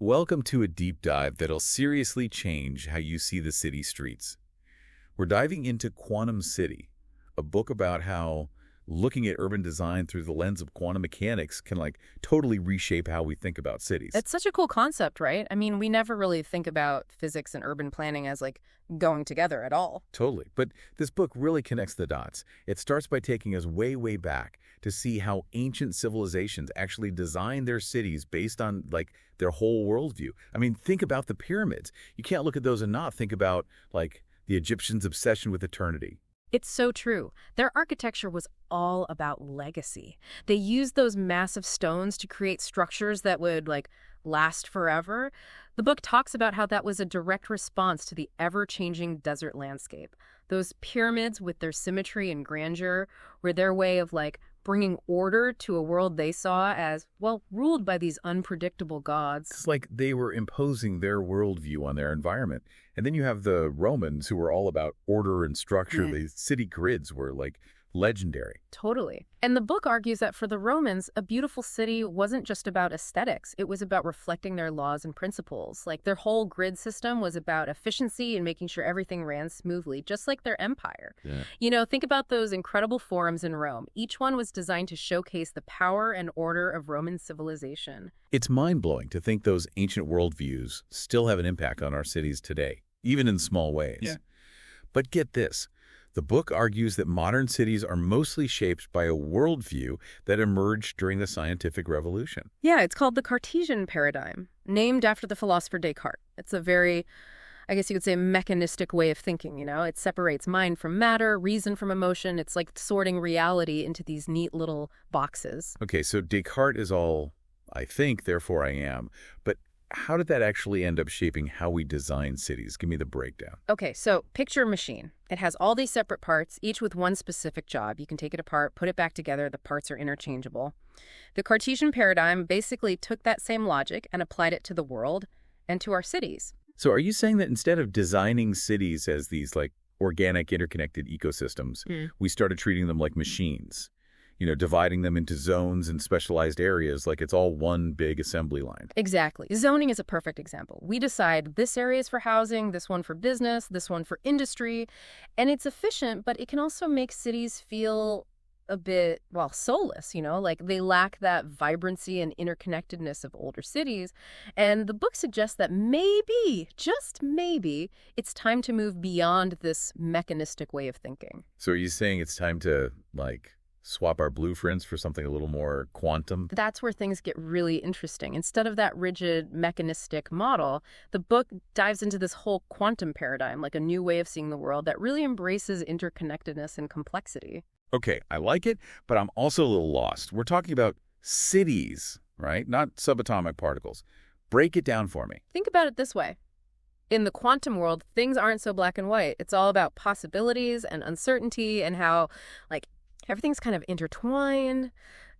Welcome to a deep dive that'll seriously change how you see the city streets. We're diving into Quantum City, a book about how looking at urban design through the lens of quantum mechanics can totally reshape how we think about cities. It's such a cool concept, right? I mean, we never really think about physics and urban planning as going together at all. Totally. But this book really connects the dots. It starts by taking us way, way back to see how ancient civilizations actually designed their cities based on their whole worldview. I mean, think about the pyramids. You can't look at those and not think about the Egyptians' obsession with eternity. It's so true. Their architecture was all about legacy. They used those massive stones to create structures that would last forever. The book talks about how that was a direct response to the ever-changing desert landscape. Those pyramids with their symmetry and grandeur were their way of bringing order to a world they saw as, well, ruled by these unpredictable gods. It's like they were imposing their worldview on their environment. And then you have the Romans, who were all about order and structure. The city grids were legendary. Totally. And the book argues that for the Romans, a beautiful city wasn't just about aesthetics. It was about reflecting their laws and principles. Their whole grid system was about efficiency and making sure everything ran smoothly, just like their empire. Yeah. Think about those incredible forums in Rome. Each one was designed to showcase the power and order of Roman civilization. It's mind-blowing to think those ancient worldviews still have an impact on our cities today, even in small ways. Yeah. But get this. The book argues that modern cities are mostly shaped by a worldview that emerged during the scientific revolution. Yeah, it's called the Cartesian paradigm, named after the philosopher Descartes. It's a very, I guess you could say, mechanistic way of thinking, It separates mind from matter, reason from emotion. It's like sorting reality into these neat little boxes. Okay, so Descartes is all, I think, therefore I am. But how did that actually end up shaping how we design cities? Give me the breakdown. Okay, so picture a machine. It has all these separate parts, each with one specific job. You can take it apart, put it back together. The parts are interchangeable. The Cartesian paradigm basically took that same logic and applied it to the world and to our cities. So are you saying that instead of designing cities as these organic interconnected ecosystems, we started treating them like machines? Dividing them into zones and specialized areas like it's all one big assembly line. Exactly. Zoning is a perfect example. We decide this area is for housing, this one for business, this one for industry, and it's efficient, but it can also make cities feel a bit, soulless, they lack that vibrancy and interconnectedness of older cities. And the book suggests that maybe, just maybe, it's time to move beyond this mechanistic way of thinking. So are you saying it's time to, swap our blueprints for something a little more quantum? That's where things get really interesting. Instead of that rigid mechanistic model, the book dives into this whole quantum paradigm, a new way of seeing the world that really embraces interconnectedness and complexity. Okay, I like it, but I'm also a little lost. We're talking about cities, right? Not subatomic particles. Break it down for me. Think about it this way. In the quantum world, things aren't so black and white. It's all about possibilities and uncertainty and how, everything's kind of intertwined.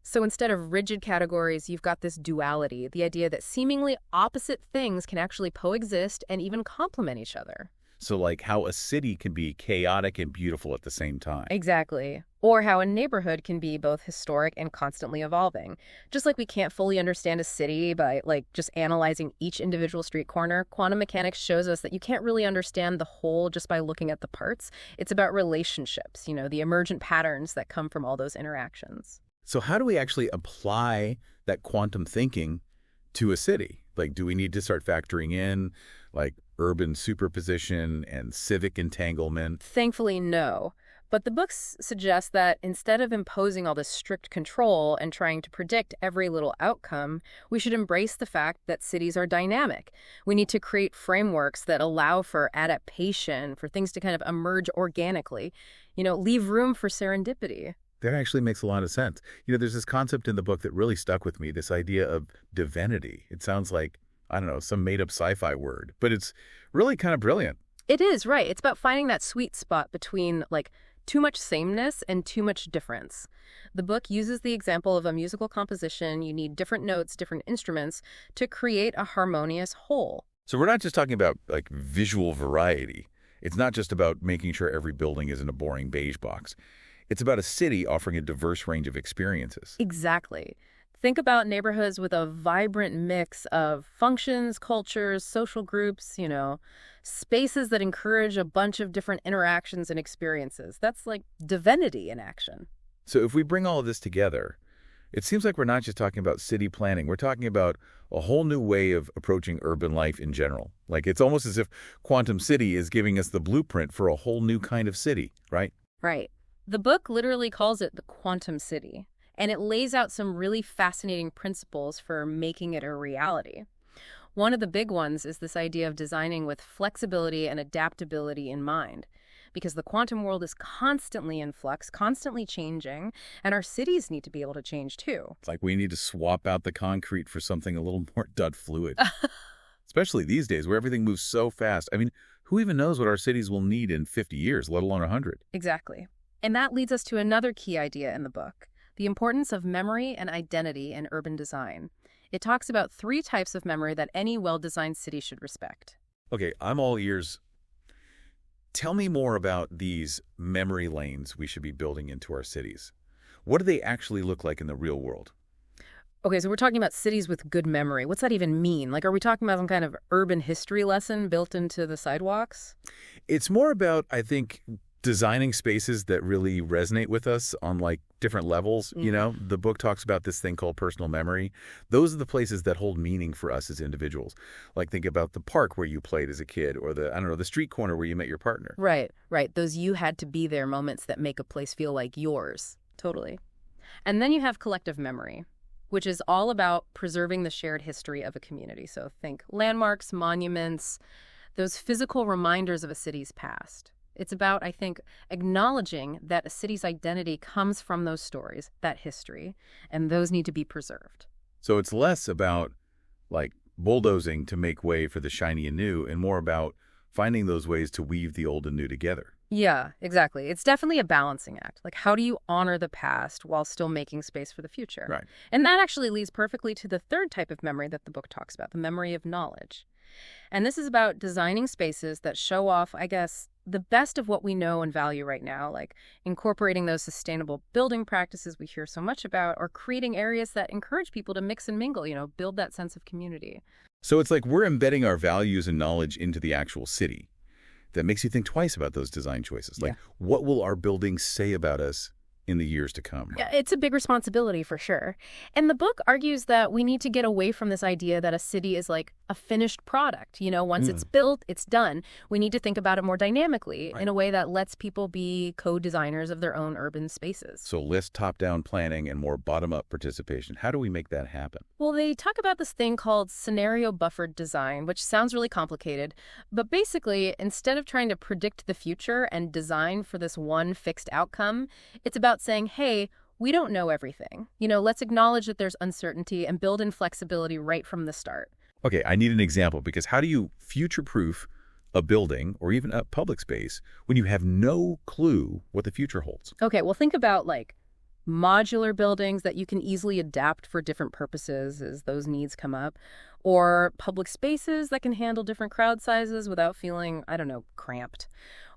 So instead of rigid categories, you've got this duality, the idea that seemingly opposite things can actually coexist and even complement each other. So how a city can be chaotic and beautiful at the same time. Exactly. Or how a neighborhood can be both historic and constantly evolving. Just like we can't fully understand a city by just analyzing each individual street corner, quantum mechanics shows us that you can't really understand the whole just by looking at the parts. It's about relationships, the emergent patterns that come from all those interactions. So how do we actually apply that quantum thinking to a city? Do we need to start factoring in urban superposition and civic entanglement? Thankfully, no. But the books suggest that instead of imposing all this strict control and trying to predict every little outcome, we should embrace the fact that cities are dynamic. We need to create frameworks that allow for adaptation, for things to kind of emerge organically, leave room for serendipity. That actually makes a lot of sense. There's this concept in the book that really stuck with me, this idea of divinity. It sounds like, I don't know, some made-up sci-fi word, but it's really kind of brilliant. It is, right. It's about finding that sweet spot between, too much sameness and too much difference. The book uses the example of a musical composition. You need different notes, different instruments to create a harmonious whole. So we're not just talking about, visual variety. It's not just about making sure every building isn't a boring beige box. It's about a city offering a diverse range of experiences. Exactly. Think about neighborhoods with a vibrant mix of functions, cultures, social groups, spaces that encourage a bunch of different interactions and experiences. That's like divinity in action. So if we bring all of this together, it seems like we're not just talking about city planning. We're talking about a whole new way of approaching urban life in general. Like it's almost as if Quantum City is giving us the blueprint for a whole new kind of city, right? Right. The book literally calls it the Quantum City, and it lays out some really fascinating principles for making it a reality. One of the big ones is this idea of designing with flexibility and adaptability in mind, because the quantum world is constantly in flux, constantly changing, and our cities need to be able to change too. It's like we need to swap out the concrete for something a little more dud fluid. Especially these days where everything moves so fast. I mean, who even knows what our cities will need in 50 years, let alone 100? Exactly. And that leads us to another key idea in the book, the importance of memory and identity in urban design. It talks about 3 types of memory that any well-designed city should respect. Okay, I'm all ears. Tell me more about these memory lanes we should be building into our cities. What do they actually look like in the real world? Okay, so we're talking about cities with good memory. What's that even mean? Like, are we talking about some kind of urban history lesson built into the sidewalks? It's more about, I think, designing spaces that really resonate with us on like different levels. The book talks about this thing called personal memory. Those are the places that hold meaning for us as individuals. Like think about the park where you played as a kid, or the street corner where you met your partner. Right. Those you had to be there moments that make a place feel like yours. Totally. And then you have collective memory, which is all about preserving the shared history of a community. So think landmarks, monuments, those physical reminders of a city's past. It's about, I think, acknowledging that a city's identity comes from those stories, that history, and those need to be preserved. So it's less about like bulldozing to make way for the shiny and new, and more about finding those ways to weave the old and new together. Yeah, exactly. It's definitely a balancing act. Like, how do you honor the past while still making space for the future? Right. And that actually leads perfectly to the third type of memory that the book talks about, the memory of knowledge. And this is about designing spaces that show off, I guess, the best of what we know and value right now, like incorporating those sustainable building practices we hear so much about, or creating areas that encourage people to mix and mingle, build that sense of community. So it's like we're embedding our values and knowledge into the actual city. That makes you think twice about those design choices. Like, what will our buildings say about us in the years to come? Yeah, it's a big responsibility for sure. And the book argues that we need to get away from this idea that a city is like a finished product. Once it's built, it's done. We need to think about it more dynamically in a way that lets people be co-designers of their own urban spaces. So less top-down planning and more bottom-up participation. How do we make that happen? Well, they talk about this thing called scenario buffered design, which sounds really complicated. But basically, instead of trying to predict the future and design for this one fixed outcome, it's about saying, hey, we don't know everything. Let's acknowledge that there's uncertainty and build in flexibility right from the start. Okay, I need an example, because how do you future-proof a building or even a public space when you have no clue what the future holds? Okay, well, think about like modular buildings that you can easily adapt for different purposes as those needs come up, or public spaces that can handle different crowd sizes without feeling, cramped,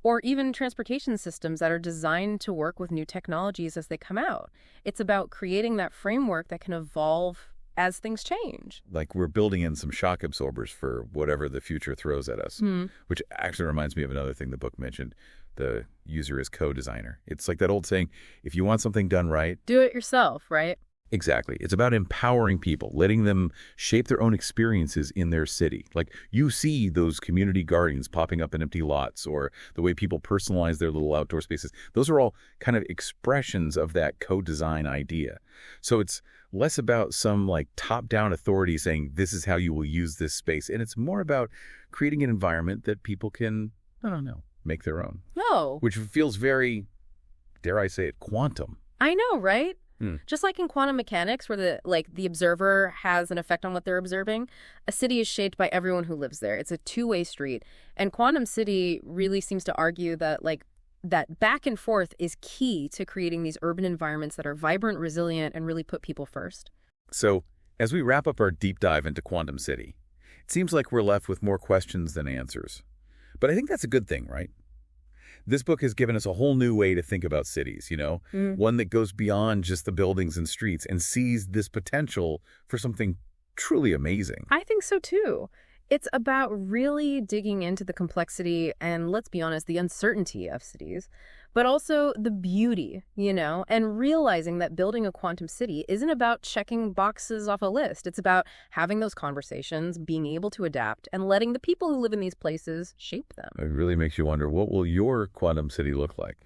or even transportation systems that are designed to work with new technologies as they come out. It's about creating that framework that can evolve as things change. Like we're building in some shock absorbers for whatever the future throws at us, which actually reminds me of another thing the book mentioned. The user is co-designer. It's like that old saying, if you want something done right, do it yourself, right? Exactly. It's about empowering people, letting them shape their own experiences in their city. Like you see those community gardens popping up in empty lots, or the way people personalize their little outdoor spaces. Those are all kind of expressions of that co-design idea. So it's less about some like top-down authority saying this is how you will use this space. And it's more about creating an environment that people can, make their own. No. Which feels very, dare I say it, quantum. I know, right? Just like in quantum mechanics, where the observer has an effect on what they're observing, a city is shaped by everyone who lives there. It's a two-way street. And Quantum City really seems to argue that that back and forth is key to creating these urban environments that are vibrant, resilient, and really put people first. So as we wrap up our deep dive into Quantum City, it seems like we're left with more questions than answers. But I think that's a good thing, right? This book has given us a whole new way to think about cities, one that goes beyond just the buildings and streets and sees this potential for something truly amazing. I think so too. It's about really digging into the complexity and, let's be honest, the uncertainty of cities, but also the beauty, and realizing that building a quantum city isn't about checking boxes off a list. It's about having those conversations, being able to adapt, and letting the people who live in these places shape them. It really makes you wonder, what will your quantum city look like?